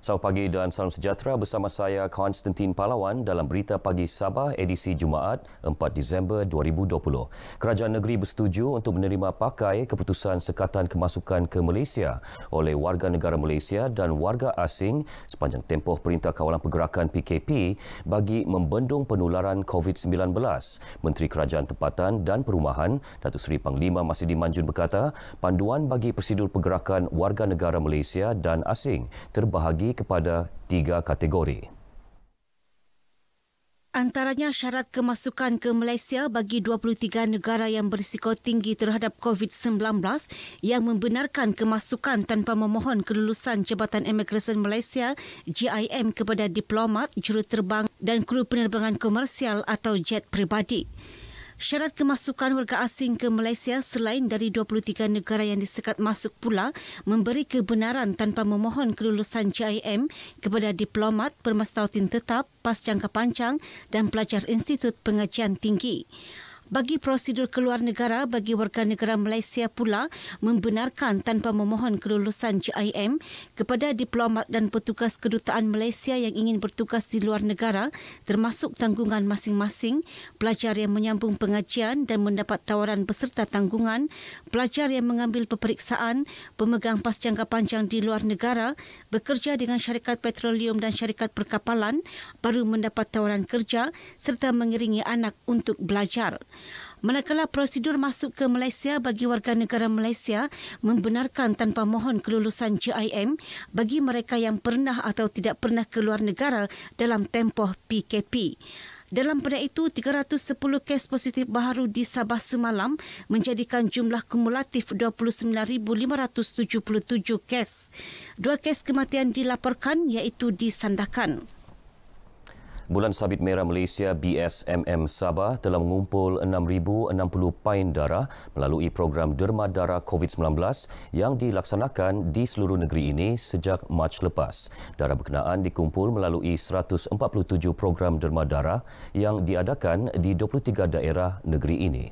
Selamat pagi dan salam sejahtera bersama saya Konstantin Pahlawan dalam Berita Pagi Sabah edisi Jumaat 4 Disember 2020. Kerajaan negeri bersetuju untuk menerima pakai keputusan sekatan kemasukan ke Malaysia oleh warga negara Malaysia dan warga asing sepanjang tempoh Perintah Kawalan Pergerakan PKP bagi membendung penularan COVID-19. Menteri Kerajaan Tempatan dan Perumahan Datuk Seri Panglima Masidi Manjun berkata, panduan bagi prosedur pergerakan warga negara Malaysia dan asing terbahagi kepada 3 kategori. Antaranya syarat kemasukan ke Malaysia bagi 23 negara yang berisiko tinggi terhadap COVID-19 yang membenarkan kemasukan tanpa memohon kelulusan Jabatan Imigresen Malaysia JIM kepada diplomat, juruterbang dan kru penerbangan komersial atau jet peribadi. Syarat kemasukan warga asing ke Malaysia selain dari 23 negara yang disekat masuk pula memberi kebenaran tanpa memohon kelulusan JIM kepada diplomat, bermastautin tetap, pas jangka panjang dan pelajar Institut Pengajian Tinggi. Bagi prosedur keluar negara bagi warga negara Malaysia pula membenarkan tanpa memohon kelulusan JIM kepada diplomat dan petugas kedutaan Malaysia yang ingin bertugas di luar negara termasuk tanggungan masing-masing, pelajar yang menyambung pengajian dan mendapat tawaran beserta tanggungan, pelajar yang mengambil peperiksaan, pemegang pas jangka panjang di luar negara, bekerja dengan syarikat petroleum dan syarikat perkapalan, baru mendapat tawaran kerja serta mengiringi anak untuk belajar. Manakala prosedur masuk ke Malaysia bagi warga negara Malaysia membenarkan tanpa mohon kelulusan JIM bagi mereka yang pernah atau tidak pernah keluar negara dalam tempoh PKP. Dalam pada itu, 310 kes positif baharu di Sabah semalam menjadikan jumlah kumulatif 29,577 kes. 2 kes kematian dilaporkan iaitu di Sandakan. Bulan Sabit Merah Malaysia BSMM Sabah telah mengumpul 6,060 pain darah melalui program derma darah COVID-19 yang dilaksanakan di seluruh negeri ini sejak Mac lepas. Darah berkenaan dikumpul melalui 147 program derma darah yang diadakan di 23 daerah negeri ini.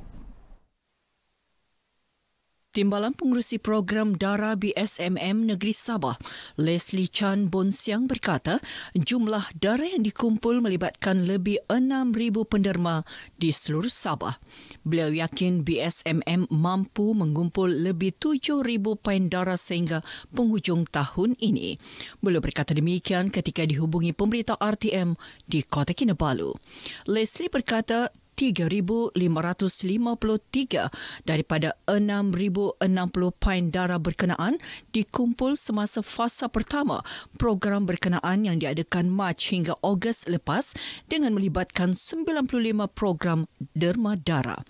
Timbalan Pengerusi Program Darah BSMM Negeri Sabah, Leslie Chan Bonsiang berkata, jumlah darah yang dikumpul melibatkan lebih 6,000 penderma di seluruh Sabah. Beliau yakin BSMM mampu mengumpul lebih 7,000 pain darah sehingga penghujung tahun ini. Beliau berkata demikian ketika dihubungi pemberita RTM di Kota Kinabalu. Leslie berkata, 3,553 daripada 6,060 pain darah berkenaan dikumpul semasa fasa pertama program berkenaan yang diadakan Mac hingga Ogos lepas dengan melibatkan 95 program derma darah.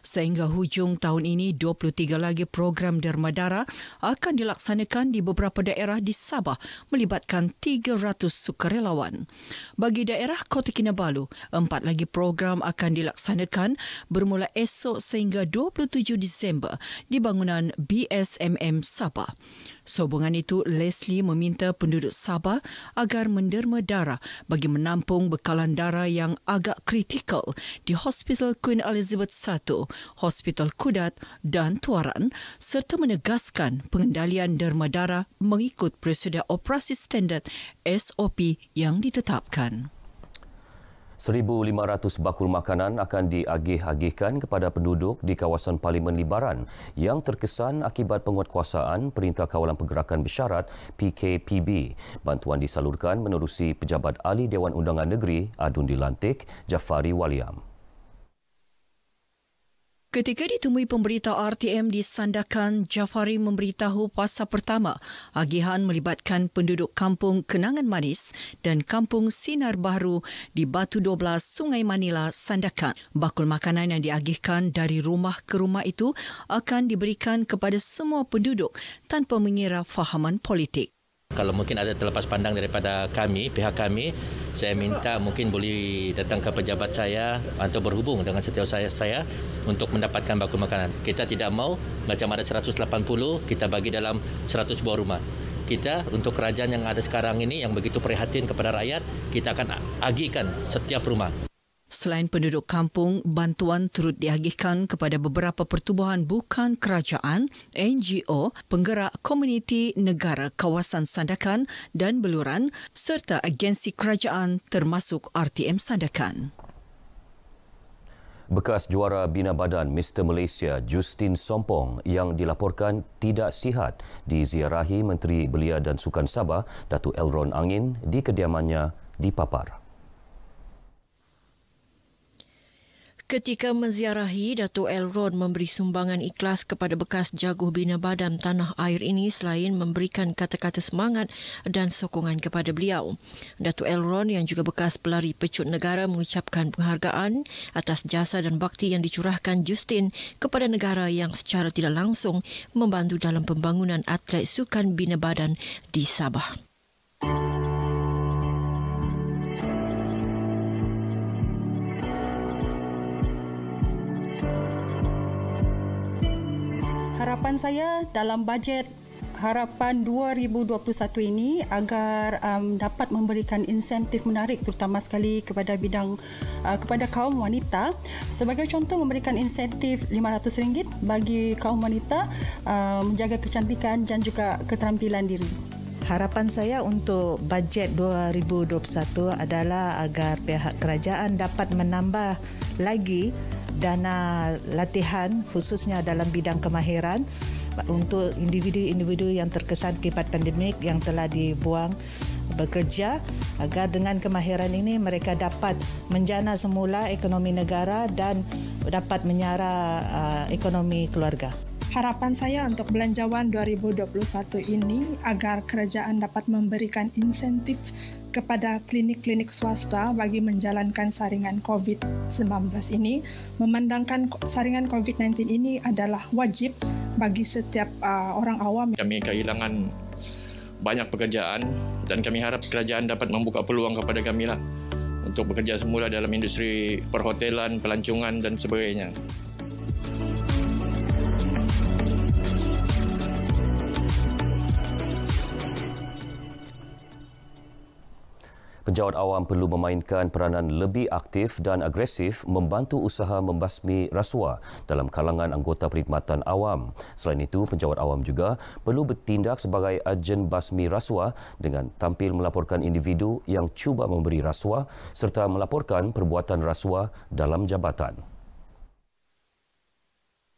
Sehingga hujung tahun ini, 23 lagi program derma darah akan dilaksanakan di beberapa daerah di Sabah melibatkan 300 sukarelawan. Bagi daerah Kota Kinabalu, 4 lagi program akan dilaksanakan bermula esok sehingga 27 Disember di bangunan BSMM Sabah. Sehubungan itu, Leslie meminta penduduk Sabah agar menderma darah bagi menampung bekalan darah yang agak kritikal di Hospital Queen Elizabeth I, Hospital Kudat dan Tuaran serta menegaskan pengendalian derma darah mengikut prosedur operasi standard SOP yang ditetapkan. 1,500 bakul makanan akan diagih-agihkan kepada penduduk di kawasan Parlimen Libaran yang terkesan akibat penguatkuasaan Perintah Kawalan Pergerakan Bersyarat PKPB. Bantuan disalurkan menerusi Pejabat Ahli Dewan Undangan Negeri Adun Dilantik, Jafari Waliam. Ketika ditemui pemberita RTM di Sandakan, Jafari memberitahu fasa pertama agihan melibatkan penduduk Kampung Kenangan Manis dan Kampung Sinar Baharu di Batu 12 Sungai Manila, Sandakan. Bakul makanan yang diagihkan dari rumah ke rumah itu akan diberikan kepada semua penduduk tanpa mengira fahaman politik. Kalau mungkin ada terlepas pandang daripada kami, pihak kami, saya minta mungkin boleh datang ke pejabat saya atau berhubung dengan setiausaha saya untuk mendapatkan bakul makanan. Kita tidak mau macam ada 180, kita bagi dalam 100 buah rumah. Kita untuk kerajaan yang ada sekarang ini yang begitu prihatin kepada rakyat, kita akan agihkan setiap rumah. Selain penduduk kampung, bantuan turut diagihkan kepada beberapa pertubuhan bukan kerajaan, NGO, penggerak komuniti negara kawasan Sandakan dan Beluran serta agensi kerajaan termasuk RTM Sandakan. Bekas juara Bina Badan Mr. Malaysia Justin Sompong yang dilaporkan tidak sihat diziarahi Menteri Belia dan Sukan Sabah Datuk Elron Angin di kediamannya di Papar. Ketika menziarahi, Datuk Elron memberi sumbangan ikhlas kepada bekas jaguh Bina Badan tanah air ini selain memberikan kata-kata semangat dan sokongan kepada beliau. Datuk Elron yang juga bekas pelari pecut negara mengucapkan penghargaan atas jasa dan bakti yang dicurahkan Justin kepada negara yang secara tidak langsung membantu dalam pembangunan atlet sukan Bina Badan di Sabah. Harapan saya dalam bajet harapan 2021 ini agar dapat memberikan insentif menarik terutama sekali kepada kepada kaum wanita. Sebagai contoh, memberikan insentif RM500 bagi kaum wanita menjaga kecantikan dan juga keterampilan diri. Harapan saya untuk bajet 2021 adalah agar pihak kerajaan dapat menambah lagi dana latihan khususnya dalam bidang kemahiran untuk individu-individu yang terkesan akibat pandemik yang telah dibuang bekerja, agar dengan kemahiran ini mereka dapat menjana semula ekonomi negara dan dapat menyara ekonomi keluarga. Harapan saya untuk belanjawan 2021 ini agar kerajaan dapat memberikan insentif kepada klinik-klinik swasta bagi menjalankan saringan COVID-19 ini, memandangkan saringan COVID-19 ini adalah wajib bagi setiap orang awam. Kami kehilangan banyak pekerjaan dan kami harap kerajaan dapat membuka peluang kepada kami untuk bekerja semula dalam industri perhotelan, pelancongan dan sebagainya. Penjawat awam perlu memainkan peranan lebih aktif dan agresif membantu usaha membasmi rasuah dalam kalangan anggota perkhidmatan awam. Selain itu, penjawat awam juga perlu bertindak sebagai agen basmi rasuah dengan tampil melaporkan individu yang cuba memberi rasuah serta melaporkan perbuatan rasuah dalam jabatan.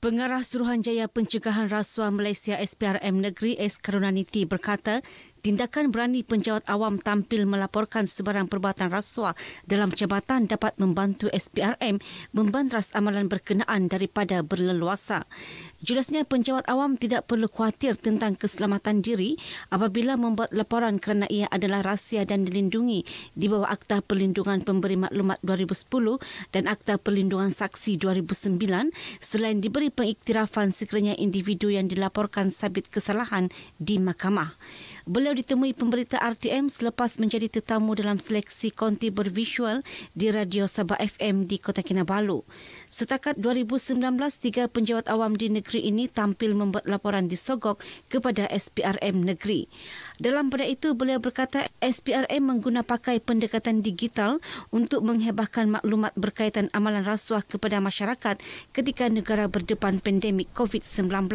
Pengarah Suruhanjaya Pencegahan Rasuah Malaysia SPRM Negeri S. Karunaniti berkata, tindakan berani penjawat awam tampil melaporkan sebarang perbuatan rasuah dalam jabatan dapat membantu SPRM membantras amalan berkenaan daripada berleluasa. Jelasnya penjawat awam tidak perlu khawatir tentang keselamatan diri apabila membuat laporan kerana ia adalah rahsia dan dilindungi di bawah Akta Perlindungan Pemberi Maklumat 2010 dan Akta Perlindungan Saksi 2009 selain diberi pengiktirafan sekiranya individu yang dilaporkan sabit kesalahan di mahkamah. Beliau ditemui pemberita RTM selepas menjadi tetamu dalam seleksi konti bervisual di Radio Sabah FM di Kota Kinabalu. Setakat 2019, 3 penjawat awam di negeri ini tampil membuat laporan disogok kepada SPRM negeri. Dalam pada itu, beliau berkata SPRM mengguna pakai pendekatan digital untuk menghebahkan maklumat berkaitan amalan rasuah kepada masyarakat ketika negara berdepan pandemik COVID-19.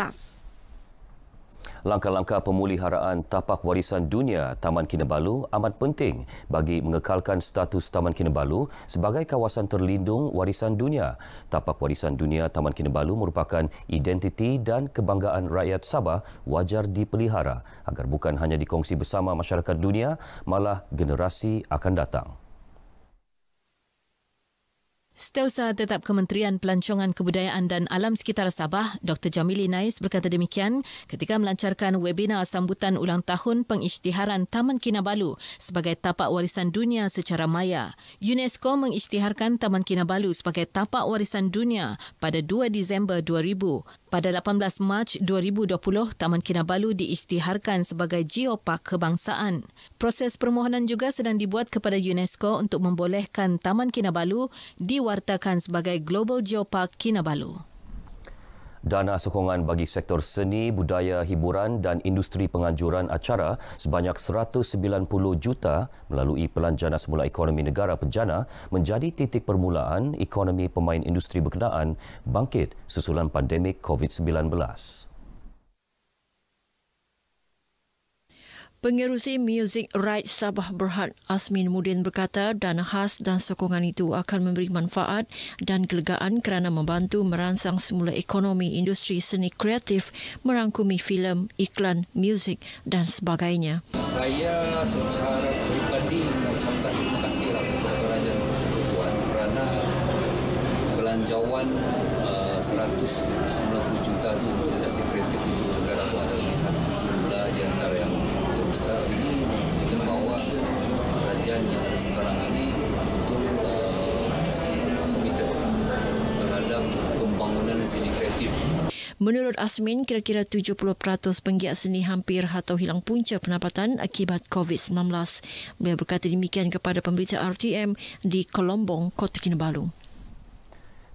Langkah-langkah pemuliharaan tapak warisan dunia Taman Kinabalu amat penting bagi mengekalkan status Taman Kinabalu sebagai kawasan terlindung warisan dunia. Tapak warisan dunia Taman Kinabalu merupakan identiti dan kebanggaan rakyat Sabah wajar dipelihara agar bukan hanya dikongsi bersama masyarakat dunia, malah generasi akan datang. Setiausaha Tetap Kementerian Pelancongan Kebudayaan dan Alam Sekitar Sabah, Dr. Jamili Nais berkata demikian ketika melancarkan webinar sambutan ulang tahun pengisytiharan Taman Kinabalu sebagai tapak warisan dunia secara maya. UNESCO mengisytiharkan Taman Kinabalu sebagai tapak warisan dunia pada 2 Disember 2000. Pada 18 Mac 2020, Taman Kinabalu diisytiharkan sebagai geopark kebangsaan. Proses permohonan juga sedang dibuat kepada UNESCO untuk membolehkan Taman Kinabalu diwartakan sebagai Global Geopark Kinabalu. Dana sokongan bagi sektor seni, budaya, hiburan dan industri penganjuran acara sebanyak 190 juta melalui Pelan Jana Semula Ekonomi Negara Penjana menjadi titik permulaan ekonomi pemain industri berkenaan bangkit susulan pandemik COVID-19. Pengerusi Music Rights Sabah Berhad Asmin Mudin berkata dana khas dan sokongan itu akan memberi manfaat dan kelegaan kerana membantu merangsang semula ekonomi industri seni kreatif merangkumi filem, iklan, muzik dan sebagainya. Saya secara peribadi mengucapkan terima kasihlah kepada kerajaan persekutuan kerana belanjawan 190 juta itu untuk industri kreatif di seluruh negara itu adalah jumlah di antara yang terbesar ini. Kita bawa kerajaan yang ada sekarang ini betul komited terhadap pembangunan seni kreatif. Menurut Asmin, kira-kira 70% penggiat seni hampir atau hilang punca pendapatan akibat COVID-19. Beliau berkata demikian kepada pemberita RTM di Kolombong, Kota Kinabalu.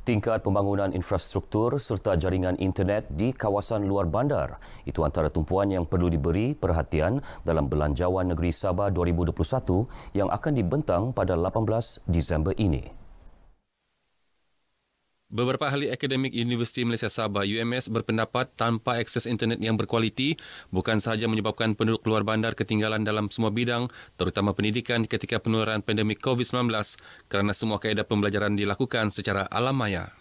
Tingkat pembangunan infrastruktur serta jaringan internet di kawasan luar bandar itu antara tumpuan yang perlu diberi perhatian dalam Belanjawan Negeri Sabah 2021 yang akan dibentang pada 18 Disember ini. Beberapa ahli akademik Universiti Malaysia Sabah UMS berpendapat tanpa akses internet yang berkualiti bukan sahaja menyebabkan penduduk luar bandar ketinggalan dalam semua bidang terutama pendidikan ketika penularan pandemik COVID-19 kerana semua kaedah pembelajaran dilakukan secara alam maya.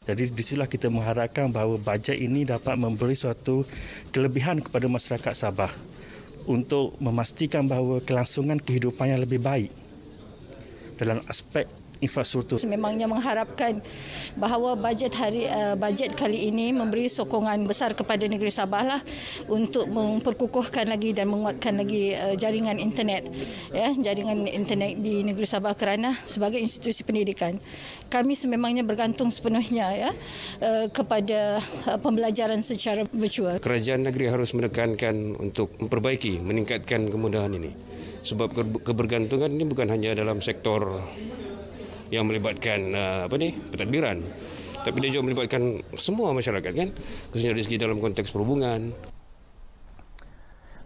Jadi di sinilah kita mengharapkan bahawa bajet ini dapat memberi suatu kelebihan kepada masyarakat Sabah untuk memastikan bahawa kelangsungan kehidupannya lebih baik dalam aspek infrastruktur. Memangnya mengharapkan bahawa bajet kali ini memberi sokongan besar kepada negeri Sabah lah untuk memperkukuhkan lagi dan menguatkan lagi jaringan internet di negeri Sabah kerana sebagai institusi pendidikan kami sememangnya bergantung sepenuhnya kepada pembelajaran secara virtual. Kerajaan negeri harus menekankan untuk memperbaiki, meningkatkan kemudahan ini. Sebab kebergantungan ini bukan hanya dalam sektor yang melibatkan pentadbiran, tapi dia juga melibatkan semua masyarakat kan, khususnya dari segi dalam konteks perhubungan.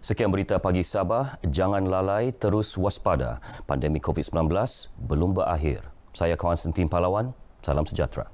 Sekian berita pagi Sabah, jangan lalai, terus waspada. Pandemik COVID-19 belum berakhir. Saya Konstantin Palawan, salam sejahtera.